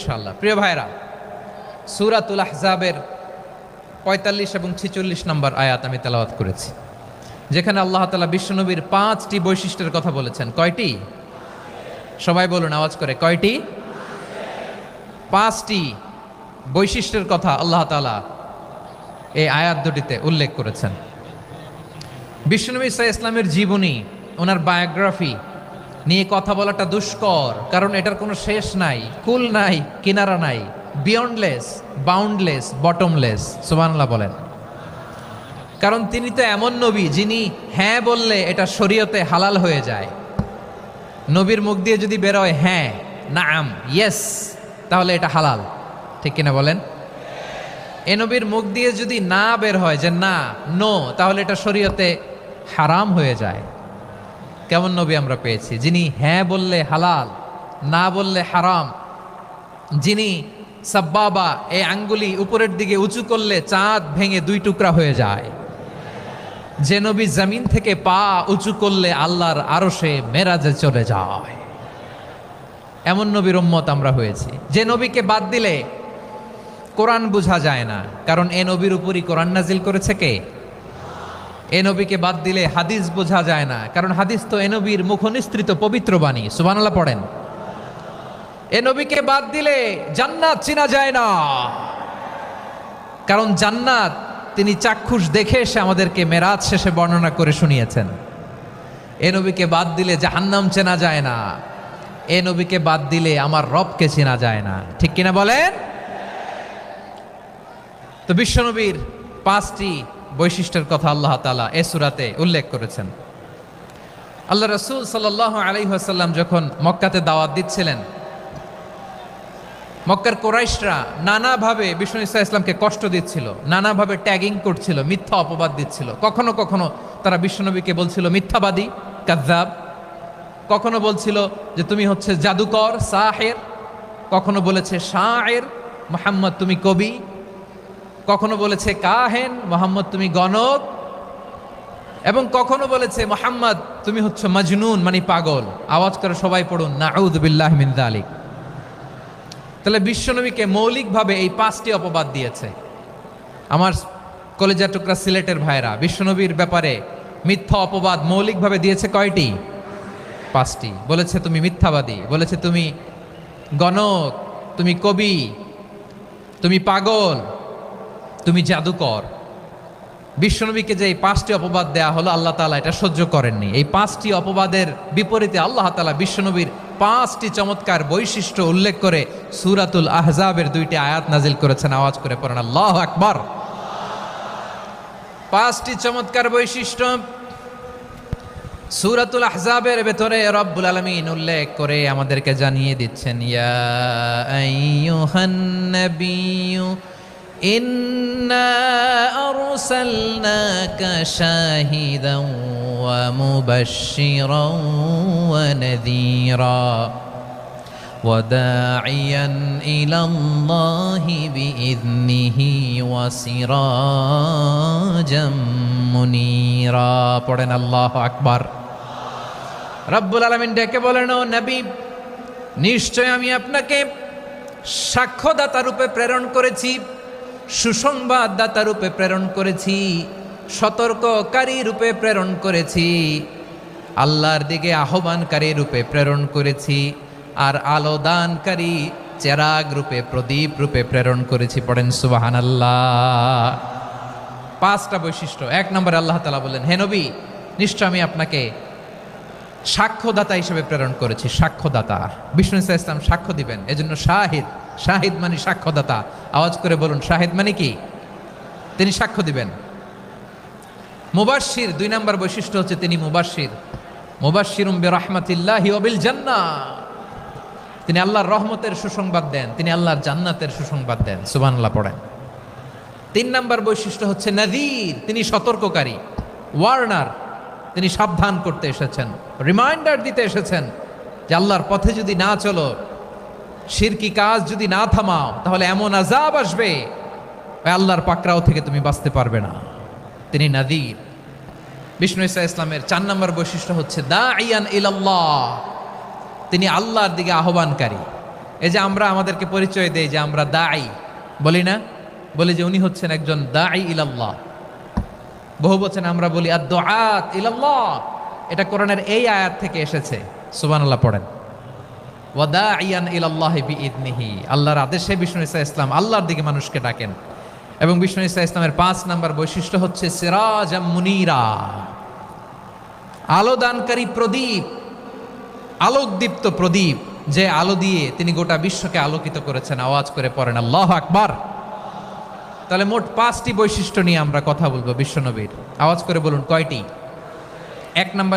ইনশাআল্লাহ। প্রিয় ভাইরা, সূরাতুল আহজাবের ৪৫ এবং ৪৬ নম্বর আয়াত আমি তেলাওয়াত করেছি, যেখানে আল্লাহ তাআলা বিশ্বনবীর ৫টি বৈশিষ্ট্যের কথা বলেছেন। কয়টি? সবাই বলুন আওয়াজ করে, কয়টি? ৫টি বৈশিষ্ট্যের কথা আল্লাহ তাআলা এই আয়াত দুটিতে উল্লেখ করেছেন। বিশ্বনবী সাল্লাল্লাহু আলাইহি ইসলামের জীবনী, ওনার বায়োগ্রাফি নিয়ে কথা বলাটা দুষ্কর, কারণ এটার কোনো শেষ নাই, কুল নাই, কিনারা নাই, বিয়ন্ডলেস, বাউন্ডলেস, বটমলেস। সুবহানাল্লাহ বলেন। কারণ তিনি তো এমন নবী যিনি হ্যাঁ বললে এটা শরীয়তে হালাল হয়ে যায়। নবীর মুখ দিয়ে যদি বেরোয় হ্যাঁ, নাম, ইয়েস, তাহলে এটা হালাল। ঠিক কিনা বলেন? এ নবীর মুখ দিয়ে যদি না বের হয় যে না, নো, তাহলে এটা শরীয়তে হারাম হয়ে যায়। কেমন নবী আমরা পেয়েছি, যিনি হ্যাঁ বললে হালাল, না বললে হারাম, যিনি সাব্বাবা, এই আঙ্গুলি উপরের দিকে উঁচু করলে চাঁদ ভেঙে 2 টুকরা হয়ে যায়, যে নবী জমিন থেকে পা উঁচু করলে আল্লাহর আরশে মেরাজে চলে যায়, এমন নবীর উম্মত আমরা হয়েছি। যে নবীকে বাদ দিলে কোরআন বোঝা যায় না, কারণ এ নবীর উপরই কোরআন নাজিল করেছে কে? এ নবীকে বাদ দিলে হাদিস বোঝা যায় না, কারণ হাদিস তো এ নবীর মুখনিসৃত পবিত্র বাণী। সুবহানাল্লাহ পড়েন। এ নবীকে বাদ দিলে জান্নাত চেনা যায় না, কারণ জান্নাত তিনি চাক্ষুষ দেখে এসে আমাদেরকে মেরাজ শেষে বর্ণনা করে শুনিয়েছেন। এ নবীকে বাদ দিলে জাহান্নাম চেনা যায় না, এ নবীকে বাদ দিলে আমার রবকে চেনা যায় না। ঠিক কিনা বলেন? তো বিশ্বনবীর 5টি বৈশিষ্ট্যের কথা আল্লাহ তাআলা এই সূরাতে উল্লেখ করেছেন। আল্লাহ রাসূল সাল্লাল্লাহু আলাইহি ওয়াসাল্লাম যখন মক্কাতে দাওয়াত দিচ্ছিলেন, মক্কার কুরাইশরা নানাভাবে বিষ্ণু ঈসা ইসলামকে কষ্ট দিচ্ছিল, নানাভাবে ট্যাগিং করছিল, মিথ্যা অপবাদ দিচ্ছিল। কখনো কখনো তারা বিশ্বনবীকে বলছিল মিথ্যাবাদী, কাযযাব। কখনো বলছিল যে তুমি হচ্ছে জাদুকর, সাহের। কখনো বলেছে শায়ের, মুহাম্মদ তুমি কবি। কখনো বলেছে কাহেন, মুহাম্মদ তুমি গণক। এবং কখনো বলেছে মুহাম্মদ তুমি হচ্ছে মাজনুন, মানে পাগল। আওয়াজ করে সবাই পড়ুন, নাউযু বিল্লাহি মিন যালিক। তাহলে বিশ্বনবীকে মৌলিকভাবে এই 5টি অপবাদ দিয়েছে। আমার কলেজা টুকরা সিলেটের ভাইরা, বিশ্বনবীর ব্যাপারে মিথ্যা অপবাদ মৌলিকভাবে দিয়েছে কয়টি? 5টি। বলেছে তুমি মিথ্যাবাদী, বলেছে তুমি গণক, তুমি কবি, তুমি পাগল, তুমি জাদুকর। বিশ্বনবীকে যে এই 5টি অপবাদ দেয়া হলো, আল্লাহ তাআলা এটা সহ্য করেননি। এই 5টি অপবাদের বিপরীতে আল্লাহ তাআলা বিশ্বনবীর 5টি চমৎকার বৈশিষ্ট্য উল্লেখ করে সূরাতুল আহজাবের 2টি আয়াত নাজিল করেছেন। আওয়াজ করে পড়েন আল্লাহু আকবার। 5টি চমৎকার বৈশিষ্ট্য সূরাতুল আহজাবের ভেতরে রব্বুল আলামিন উল্লেখ করে আমাদেরকে জানিয়ে দিচ্ছেন, ইয়া আইয়ুহান নাবিয়্যু ইন্না আরসালনাকা শাহিদান ওয়া মুবাশশিরান ওয়া নাযীরা ওয়া দাঈয়ান ইলাল্লাহি বিইذনিহি ওয়া সিরাজাম মুনীরা। পড়েন আল্লাহু আকবার। রব্বুল আলামিন ডেকে বলেন, ও নবী, নিশ্চয় আমি আপনাকে সাক্ষ্যদাতা রূপে প্রেরণ করেছি, সুসংবাদদাতা রূপে প্রেরণ করেছি, সতর্ককারী রূপে প্রেরণ করেছি, আল্লাহর দিকে আহ্বানকারী রূপে প্রেরণ করেছি, আর আলো দানকারী চেরাগ রূপে, প্রদীপ রূপে প্রেরণ করেছি। পড়েন সুবহানাল্লাহ। 5টা বৈশিষ্ট্য। 1 নম্বরে আল্লাহ তাআলা বললেন, হে নবী, নিশ্চয় আমি আপনাকে সাক্ষ্যদাতা হিসেবে প্রেরণ করেছি। সাক্ষ্যদাতা, বিষ্ণু ঈসা ইসলাম সাক্ষ্য দিবেন, এজন্য শাহিদ। শাহিদ মানে সাক্ষ্যদাতা। আওয়াজ করে বলুন, শাহিদ মানে কি? তিনি সাক্ষ্য দিবেন। মুবাশশির, 2 নম্বর বৈশিষ্ট্য হচ্ছে তিনি মুবাশশির। মুবাশশিরুম বিরাহমাতিল্লাহি ওয়া বিল জান্নাহ। তিনি আল্লাহর রহমতের সুসংবাদ দেন, তিনি আল্লাহর জান্নাতের সুসংবাদ দেন। সুবহানাল্লাহ পড়েন। 3 নম্বর বৈশিষ্ট্য হচ্ছে নাযীর, তিনি সতর্ককারী, ওয়ার্নার। তিনি সাবধান করতে এসেছেন, রিমাইন্ডার দিতে এসেছেন যে আল্লাহর পথে যদি না চলো, শিরকি কাজ যদি না থামাও, তাহলে এমন আযাব আসবে আল্লাহর পাকড়াও থেকে তুমি বাঁচতে পারবে না। তিনি নাযীর। বিষ্ণু ঈসা ইসলামের 4 নম্বর বৈশিষ্ট্য হচ্ছে দাঈয়ান ইলাল্লাহ, তিনি আল্লাহর দিকে আহ্বানকারী। এই যে আমরা আমাদেরকে পরিচয় দেই যে আমরা দাঈ, বলি না? বলি যে উনি হচ্ছেন একজন দাঈ ইলাল্লাহ। বহু বচনে আমরা বলি আদ-দুআত ইলাল্লাহ। এটা কোরআনের এই আয়াত থেকে এসেছে। সুবহানাল্লাহ পড়েন। ওয়া দাঈয়ান ইলাল্লাহি বিইذনিহি। আল্লাহর আদেশে বিষ্ণু ঈসা ইসলাম আল্লাহর দিকে মানুষকে ডাকেন। এবং বিষ্ণু ঈসা ইসলামের 5 নাম্বার বৈশিষ্ট্য হচ্ছে সিরাজাম মুনীরা, আলোদানকারী প্রদীপ, আলোকদীপ্ত প্রদীপ, যে আলো দিয়ে তিনি গোটা বিশ্বকে আলোকিত করেছেন। আওয়াজ করে পড়েন আল্লাহু আকবার। তাহলে মোট 5টি বৈশিষ্ট্য নিয়ে আমরা কথা বলবো বিশ্বনবীর। আওয়াজ করে বলুন কয়টি? 1 নম্বরে